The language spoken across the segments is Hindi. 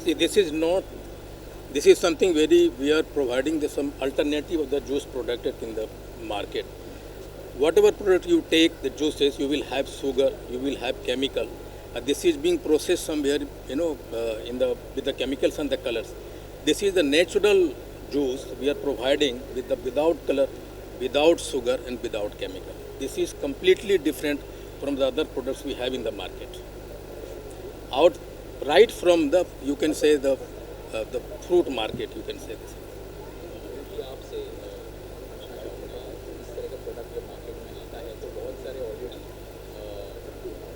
See, this is not. This is something very. We are providing some alternative of the juice product in the market. Whatever product you take, the juices, you will have sugar, you will have chemical. This is being processed somewhere, in the with the chemicals and the colors. This is the natural juice we are providing with the without color, without sugar, and without chemical. This is completely different from the other products we have in the market. Out right from the, you can say, the fruit market, you can say this. कि आपसे पूछना चाहूँगा इस तरह का प्रोडक्ट जब मार्केट में आता है तो बहुत सारे ऑलरेडी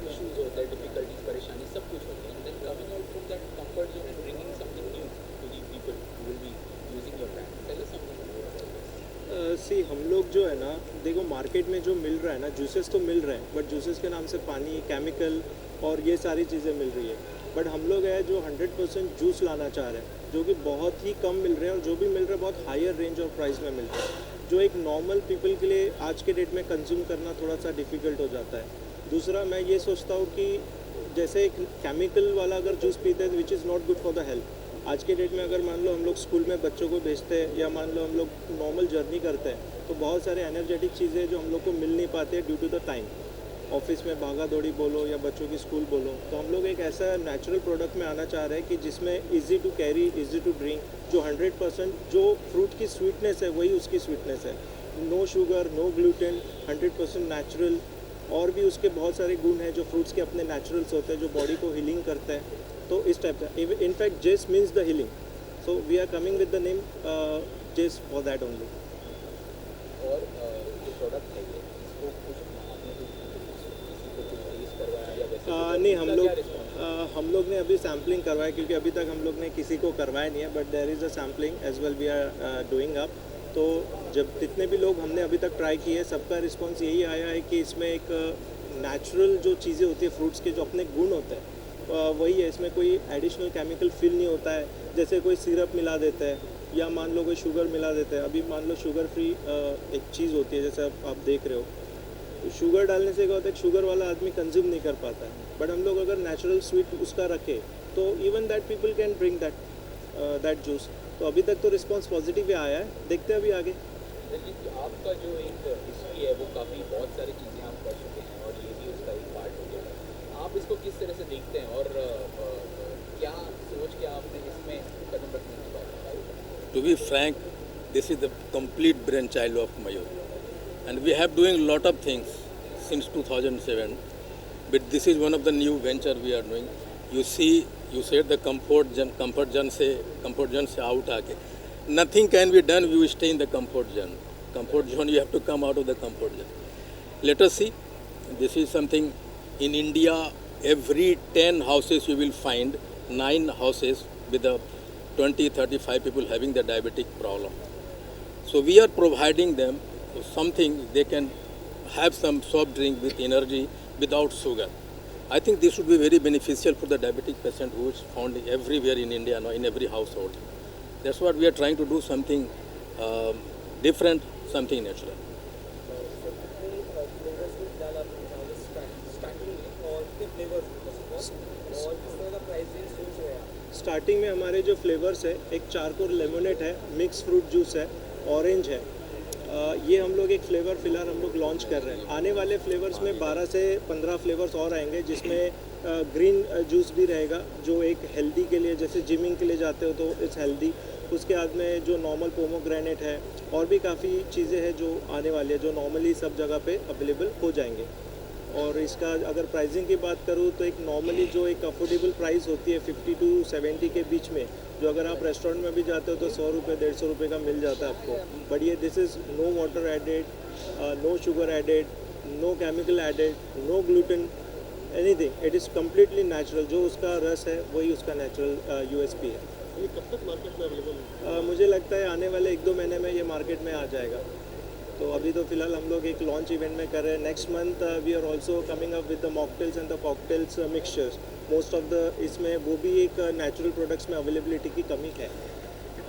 इश्यूज होते हैं, डिफिकल्टीज, परेशानी सब कुछ होती है, and then coming out from that comfort zone and bringing something new to the people who will be using your brand, tell us something more about this. See हम लोग जो है ना, देखो मार्केट में जो मिल रहा है ना, जूसेस तो मिल रहे हैं, बट जूसेस के नाम से पानी, केमिकल और ये सारी चीज़ें मिल रही है। बट हम लोग है जो 100% जूस लाना चाह रहे हैं, जो कि बहुत ही कम मिल रहे हैं, और जो भी मिल रहा है बहुत हायर रेंज और प्राइस में मिल रहा है, जो एक नॉर्मल पीपल के लिए आज के डेट में कंज्यूम करना थोड़ा सा डिफ़िकल्ट हो जाता है। दूसरा, मैं ये सोचता हूँ कि जैसे एक केमिकल वाला अगर जूस पीते हैं which is not good for the health. आज के डेट में अगर मान लो हम लोग स्कूल में बच्चों को भेजते हैं, या मान लो हम लोग नॉर्मल जर्नी करते हैं, तो बहुत सारे एनर्जेटिक चीज़ें जो हम लोग को मिल नहीं पाते due to the time. Office में भागा दौड़ी बोलो या बच्चों की स्कूल बोलो, तो हम लोग एक ऐसा नेचुरल प्रोडक्ट में आना चाह रहे हैं कि जिसमें easy to carry, easy to drink, जो 100% जो फ्रूट की स्वीटनेस है वही उसकी स्वीटनेस है। No sugar, no gluten, 100% natural, और भी उसके बहुत सारे गुण हैं जो फ्रूट्स के अपने नेचुरल्स होते हैं, जो बॉडी को हीलिंग करते हैं। तो इस टाइप का, in fact Jes means the healing, so we are coming with the name Jes for that only. और जो प्रोडक्ट है ये, इसको कुछ आपने किसी को कुछ टेस्ट करवाया या वैसे नहीं, हम क्या लोग रिस्पॉन्स? हम लोग ने अभी सैम्पलिंग करवाया, क्योंकि अभी तक हम लोग ने किसी को करवाया नहीं है, but there is a sampling as well we are doing up. तो जब जितने भी लोग हमने अभी तक ट्राई किए, सबका रिस्पांस यही आया है कि इसमें एक नेचुरल जो चीज़ें होती है फ्रूट्स के, जो अपने गुण होते हैं, वही है। इसमें कोई एडिशनल केमिकल फिल नहीं होता है, जैसे कोई सिरप मिला देता है, या मान लो कोई शुगर मिला देता है। अभी मान लो शुगर फ्री एक चीज़ होती है, जैसे आप देख रहे हो, तो शुगर डालने से क्या होता है, शुगर वाला आदमी कंज्यूम नहीं कर पाता है। बट हम लोग अगर नेचुरल स्वीट उसका रखें, तो even that people can drink that juice. तो अभी तक तो रिस्पांस पॉजिटिव ही आया है, देखते हैं अभी आगे। लेकिन आपका जो एक हिस्ट्री है वो काफ़ी बहुत सारी चीज़ें आप कर चुके हैं और ये भी उसका एक पार्ट हो गया। आप इसको किस तरह से देखते हैं और क्या सोच के आपने इसमें कदम रखने की बात बताई? To be frank, this is the complete brainchild of Mayur, and we have doing lot of things since 2007. But this is one of the new venture we are doing. You see, you said the comfort zone से out आके, nothing can be done. You stay in the comfort zone. Comfort zone, you have to come out of the comfort zone. Let us see. This is something in India. Every 10 houses you will find 9 houses with the 20, 35 people having the diabetic problem. So we are providing them something they can have some soft drink with energy without sugar. I think this would be very beneficial for the diabetic patient who is found everywhere in India now, in every household. That's what we are trying to do, something different, something natural. Starting में हमारे जो फ्लेवर्स है, एक चारकोल लेमोनेट है, मिक्स फ्रूट जूस है, ऑरेंज है। ये हम लोग एक फ्लेवर फिलहाल हम लोग लॉन्च कर रहे हैं। आने वाले फ्लेवर्स में 12 से 15 फ्लेवर्स और आएंगे, जिसमें ग्रीन जूस भी रहेगा, जो एक हेल्दी के लिए, जैसे जिमिंग के लिए जाते हो तो इट्स हेल्दी। उसके बाद में जो नॉर्मल पोमोग्रेनेट है, और भी काफ़ी चीज़ें हैं जो आने वाली है, जो नॉर्मली सब जगह पे अवेलेबल हो जाएंगे। और इसका अगर प्राइसिंग की बात करूँ तो एक नॉर्मली जो एक अफोर्डेबल प्राइस होती है 50 to 70 के बीच में, जो अगर आप रेस्टोरेंट में भी जाते हो तो 100 रुपये 150 रुपये का मिल जाता है आपको। बट ये this is no water added, no sugar added, no chemical added, no gluten, anything. It is completely natural. जो उसका रस है वही उसका नेचुरल USP है। ये कब तक मार्केट में अवेलेबल? मुझे लगता है आने वाले 1-2 महीने में ये मार्केट में आ जाएगा। तो अभी तो फिलहाल हम लोग एक लॉन्च इवेंट में कर रहे हैं। Next month we are also coming up with the mocktails and the cocktails mixtures. Most of the इसमें वो भी एक नेचुरल प्रोडक्ट्स में अवेलेबिलिटी की कमी है।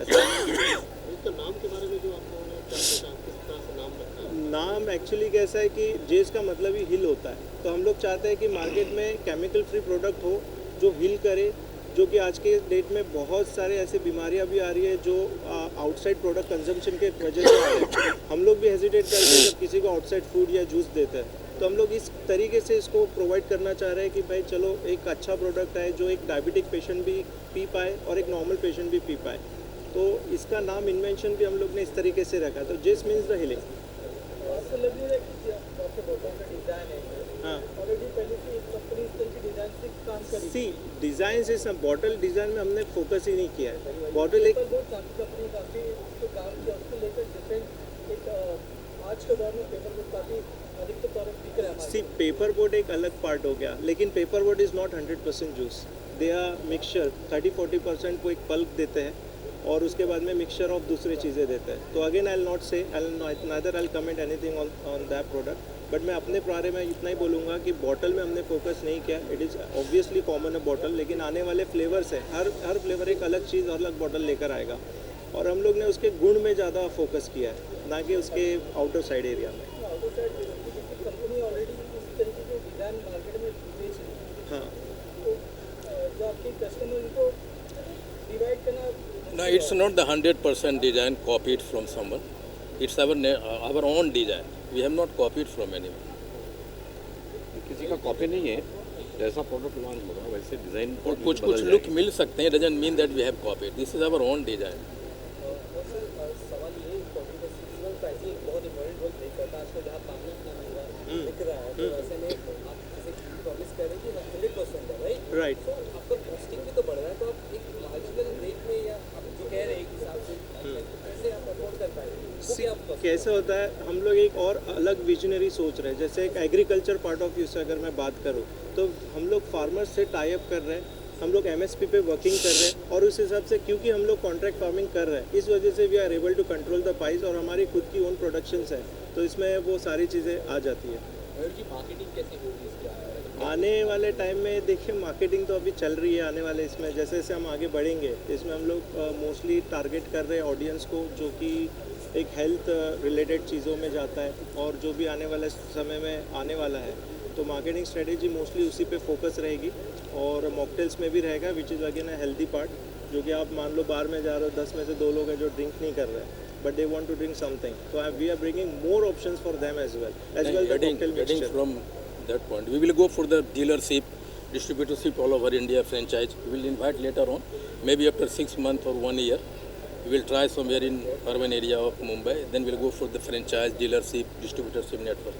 इसका नाम के बारे में जो आपको किस तरह से नाम रखा है? नाम एक्चुअली कैसा है कि जेस का मतलब ही हिल होता है, तो हम लोग चाहते हैं कि मार्केट में केमिकल फ्री प्रोडक्ट हो जो हिल करे, जो कि आज के डेट में बहुत सारे ऐसे बीमारियां भी आ रही है जो आउटसाइड प्रोडक्ट कंजम्पशन के वजह से आ रहे हैं। हम लोग भी हेजिटेट करते हैं जब किसी को आउटसाइड फूड या जूस देते हैं, तो हम लोग इस तरीके से इसको प्रोवाइड करना चाह रहे हैं कि भाई चलो एक अच्छा प्रोडक्ट है जो एक डायबिटिक पेशेंट भी पी पाए और एक नॉर्मल पेशेंट भी पी पाए। तो इसका नाम इन्वेंशन भी हम लोग ने इस तरीके से रखा। तो जिस मीन्स द हिलिंग। हाँ, सी डिज़ाइन से सब बॉटल डिज़ाइन में हमने फोकस ही नहीं किया है। बॉटल एक आज के दौर में पेपर बोर्ड काफ़ी अधिकतर तौर पर बिक रहा है। सी पेपर बोर्ड एक अलग पार्ट हो गया, लेकिन paper board is not 100% juice. They are mixture 30-40% को एक पल्प देते हैं और उसके बाद में मिक्सचर ऑफ दूसरी चीज़ें देते हैं। तो अगेन आई विल नॉट से neither I will comment anything on that product, but मैं अपने बारे में इतना ही बोलूँगा कि बॉटल में हमने फोकस नहीं किया। इट इज़ ऑब्वियसली कॉमन है बॉटल, लेकिन आने वाले फ्लेवर्स है, हर फ्लेवर एक अलग चीज़ अलग बॉटल लेकर आएगा और हम लोग ने उसके गुण में ज़्यादा फोकस किया है, ना कि उसके आउटर साइड एरिया में। कंपनी ऑलरेडी इस तरीके के डिज़ाइन मार्केट में बेच रही है, हाँ, तो जो आपके कस्टमर को डिवाइड करना। No, it's not the 100% design copied from someone. It's our own design. We have not copied from anyone. किसी का कॉपी नहीं है, जैसा प्रोडक्ट लॉन्च होगा वैसे डिज़ाइन और कुछ लुक मिल सकते हैं, doesn't mean that we have copied. This is our own design. सवाल ये सीजनल प्राइसिंग बहुत इम्पोर्टेंट रोल प्ले करता है। आजकल जहाँ पानी इतना महंगा बिक रहा है, तो ऐसे में आप जैसे प्रॉमिस कर रहे हैं कि 100% है, राइट। तो आपका कॉस्टिंग भी तो बढ़ रहा है, तो आप एक मार्जिनल रेट में या आप जो कह रहे हैं एक हिसाब से कैसे आप अफोर्ड कर पाएंगे? कैसे होता है, हम लोग एक और अलग विजनरी सोच रहे हैं। जैसे एक एग्रीकल्चर पार्ट ऑफ व्यू से अगर मैं बात करूँ, तो हम लोग फार्मर्स से टाई अप कर रहे हैं, हम लोग MSP पे वर्किंग कर रहे हैं और उस हिसाब से क्योंकि हम लोग कॉन्ट्रैक्ट फार्मिंग कर रहे हैं, इस वजह से we are able to control the price और हमारी खुद की ओन प्रोडक्शंस है, तो इसमें वो सारी चीज़ें आ जाती है। मयूर जी, मार्केटिंग कैसे होगी इसके आने वाले? आने वाले टाइम में देखिए मार्केटिंग तो अभी चल रही है। आने वाले इसमें जैसे जैसे हम आगे बढ़ेंगे, इसमें हम लोग मोस्टली टारगेट कर रहे हैं ऑडियंस को जो कि एक हेल्थ रिलेटेड चीज़ों में जाता है और जो भी आने वाले समय में आने वाला है, तो मार्केटिंग स्ट्रेटेजी मोस्टली उसी पे फोकस रहेगी और मॉकटेल्स में भी रहेगा, which is again a healthy part. जो कि आप मान लो बार में जा रहे हो, 10 में से 2 लोग हैं जो ड्रिंक नहीं कर रहे हैं, but they want to drink something. So we are bringing more options for them as well the Adding cocktail mixture. from that point, we will go for the dealership, distributorship all over India, franchise. We will invite later on, maybe after 6 months or 1 year. We will try somewhere in urban area of Mumbai. Then we'll go for the franchise, dealership, distributorship network.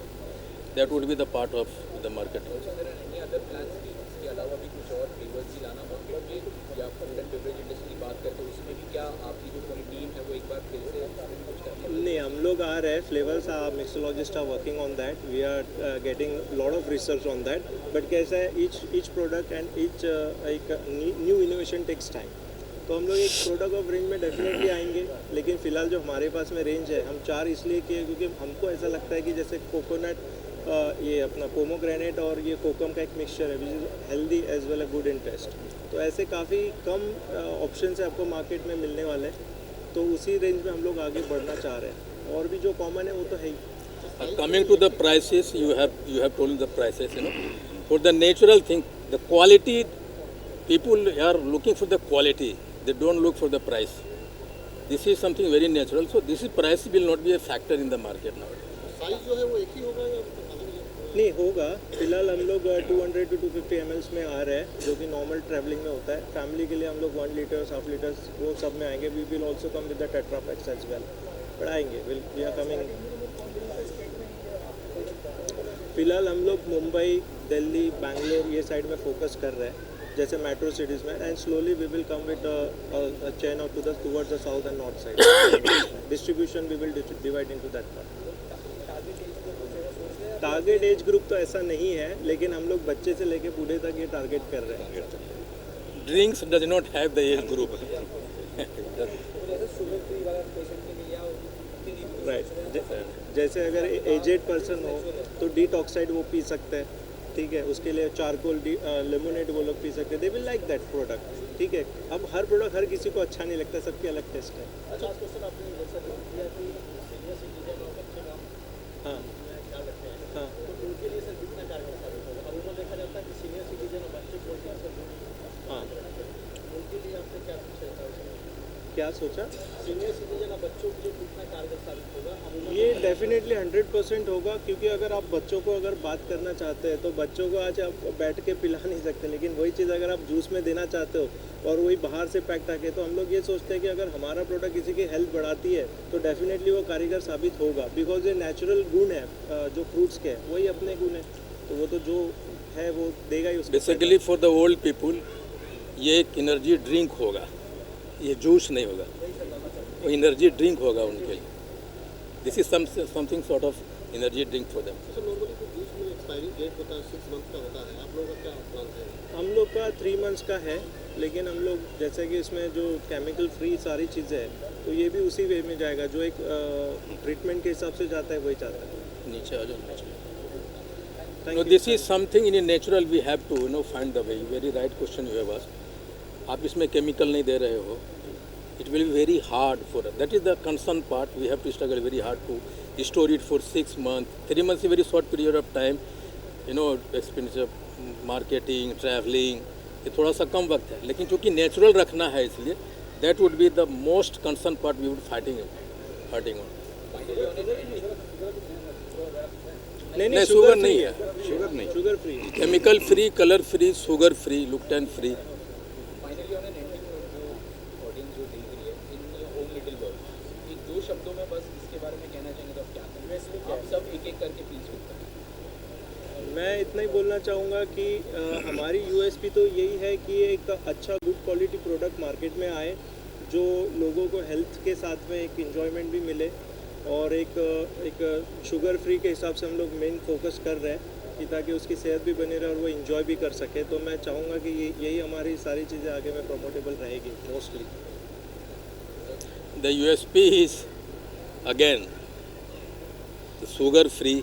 That would be the part of the market. Any other plans की इसके अलावा भी कुछ और फ्लेवर्स भी लाना मार्केट में, या फूड एंड बेवरेज इंडस्ट्री की बात करते हैं उसमें भी क्या आपकी जो पूरी टीम है वो एक बार फिर से कुछ करने वाली? नहीं, हम लोग आ रहे हैं, flavours are mixologist are working on that, we are getting lot of research on that, but कैसा है ईच प्रोडक्ट एंड ईच एक न्यू इनोवेशन टेक्स टाइम। तो हम लोग एक प्रोडक्ट ऑफ रेंज में डेफिनेटली आएंगे, लेकिन फ़िलहाल जो हमारे पास में रेंज है, हम 4 इसलिए किए क्योंकि हमको ऐसा लगता है कि जैसे कोकोनट, ये अपना पोमोग्रेनेट और ये कोकम का एक मिक्सचर है which is healthy as well a good in taste, तो ऐसे काफ़ी कम ऑप्शन है आपको मार्केट में मिलने वाले, तो उसी रेंज में हम लोग आगे बढ़ना चाह रहे हैं। और भी जो कॉमन है वो तो है ही। Coming to the prices, you have told the prices, for the natural thing, the quality, people are looking for the quality, they don't look for the price. This is something very natural, so this is price will not be a factor in the market now. Size जो है वो एक ही होगा या नहीं होगा, फिलहाल हम लोग 200 to 250 ml में आ रहे हैं, जो कि नॉर्मल ट्रैवलिंग में होता है। फैमिली के लिए हम लोग 1 लीटर्स, हाफ लीटर्स वो सब में आएंगे। We will also come with the tetra packs as well, but आएंगे, वी आर कमिंग। फिलहाल हम लोग मुंबई, दिल्ली, बैंगलोर ये साइड में फोकस कर रहे हैं, जैसे मेट्रो सिटीज़ में, and slowly we will come with a chain of towards the south and north side. Distribution we will divide into that part. Target age group तो ऐसा नहीं है, लेकिन हम लोग बच्चे से लेके बूढ़े तक ये टारगेट कर रहे हैं। Drinks does not have the age group. Right, जैसे अगर एजेड पर्सन हो तो डिटॉक्साइड वो पी सकते हैं, ठीक है, उसके लिए चारकोल लेमोनेड वो लोग पी सकते हैं, they will like that product, ठीक है। अब हर प्रोडक्ट हर किसी को अच्छा नहीं लगता, सबकी अलग टेस्ट है। अच्छा क्वेश्चन आपने जैसा किया कि सीनियर सिटीजन और बच्चे का हाँ ख्याल रखते हैं, हाँ, तो उनके लिए सर कितना कारगर साबित होगा? अब वो देखा जाता है कि सीनियर सिटीजन और बच्चे कोल्ड ड्रिंक्स से हाँ, क्या सोचा? सीनियर सिटीजन और बच्चों के लिए कितना कारगर साबित होगा? अमूमन ये डेफिनेटली 100% होगा, क्योंकि अगर आप बच्चों को अगर बात करना चाहते हैं तो बच्चों को आज आप बैठ के पिला नहीं सकते, लेकिन वही चीज़ अगर आप जूस में देना चाहते हो और वही बाहर से पैक आके, तो हम लोग ये सोचते हैं कि अगर हमारा प्रोडक्ट किसी की हेल्थ बढ़ाती है तो डेफिनेटली वो कारीगर साबित होगा, बिकॉज ये नेचुरल गुण है जो फ्रूट्स के, वही अपने गुण है, तो वो तो जो है वो देगा ही उसको। Basically for the old people ये एक एनर्जी ड्रिंक होगा, ये जूस नहीं होगा, वो एनर्जी ड्रिंक होगा उनके लिए। This is something sort of energy drink for them. Sir normally तो जूस में एक्सपायरी डेट होता है 6 मंथ का होता है, आप लोगों का क्या प्लान है? हम लोग का 3 मंथ्स का है, लेकिन हम लोग जैसे कि इसमें जो केमिकल फ्री सारी चीज़ें हैं तो ये भी उसी वे में जाएगा जो एक ट्रीटमेंट के हिसाब से जाता है, वही चाहता है। नीचे आ जाओ नीचे। Thank No, you. this is something in a natural we have to find the way. Very right question you have asked. आप इसमें केमिकल नहीं दे रहे हो, it will be very hard for us. That is the concern part. We have to struggle very hard to store it for 6 months. 3 months is a very short period of time. Expensive marketing, traveling, ये थोड़ा सा कम वक्त है, लेकिन चूँकि नेचुरल रखना है इसलिए that would be the most concern part we would fighting on. नहीं, शुगर नहीं है, शुगर नहीं, sugar free. Chemical free, colour free, sugar free, gluten free. Finally on an ending note जो ऑडियंस जो देख रही है in your own little word, ये 2 शब्दों में बस इसके बारे में कहना चाहेंगे तो आप क्या कहेंगे? आप सब एक एक करके प्लीज बताएं। मैं इतना ही बोलना चाहूँगा कि हमारी यूएसपी तो यही है कि एक अच्छा गुड क्वालिटी प्रोडक्ट मार्केट में आए जो लोगों को हेल्थ के साथ में एक इन्जॉयमेंट भी मिले, और एक शुगर फ्री के हिसाब से हम लोग मेन फोकस कर रहे हैं कि ताकि उसकी सेहत भी बनी रहे और वो इन्जॉय भी कर सके। तो मैं चाहूँगा कि यही हमारी सारी चीज़ें आगे में प्रमोटेबल रहेगी mostly. The USP is again the sugar free,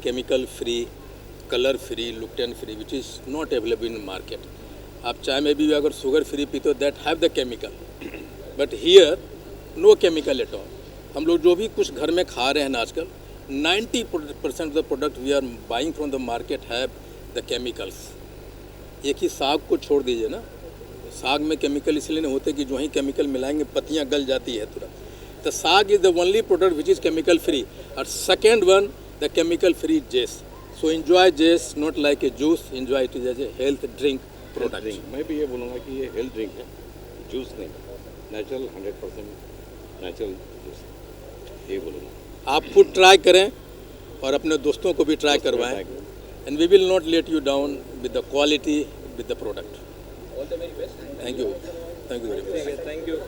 chemical free, color free, lactose free, which is not available in market. आप चाय में भी अगर शुगर फ्री पीते हो that have the chemical, but here no chemical at all. हम लोग जो भी कुछ घर में खा रहे हैं आजकल 90% of the product we are buying from the market have the chemicals. एक ही साग को छोड़ दीजिए ना, साग में केमिकल इसलिए नहीं होते कि जो ही केमिकल मिलाएंगे पत्तियां गल जाती है तुरंत। The saag is the only product which is chemical free, और second one the chemical free जेस। सो एंजॉय जेस not like a juice, enjoy it is as a health drink product. Drink मैं भी ये बोलूँगा कि ये हेल्थ ड्रिंक है, जूस नहीं, नेचुरल 100% नेचुरल जूस, ये बोलूँगा। आप खुद ट्राई करें और अपने दोस्तों को भी ट्राई करवाएं, and we will not let you down with the quality, with the product. All the very best. Thank you very much. ठीक है, थैंक यू।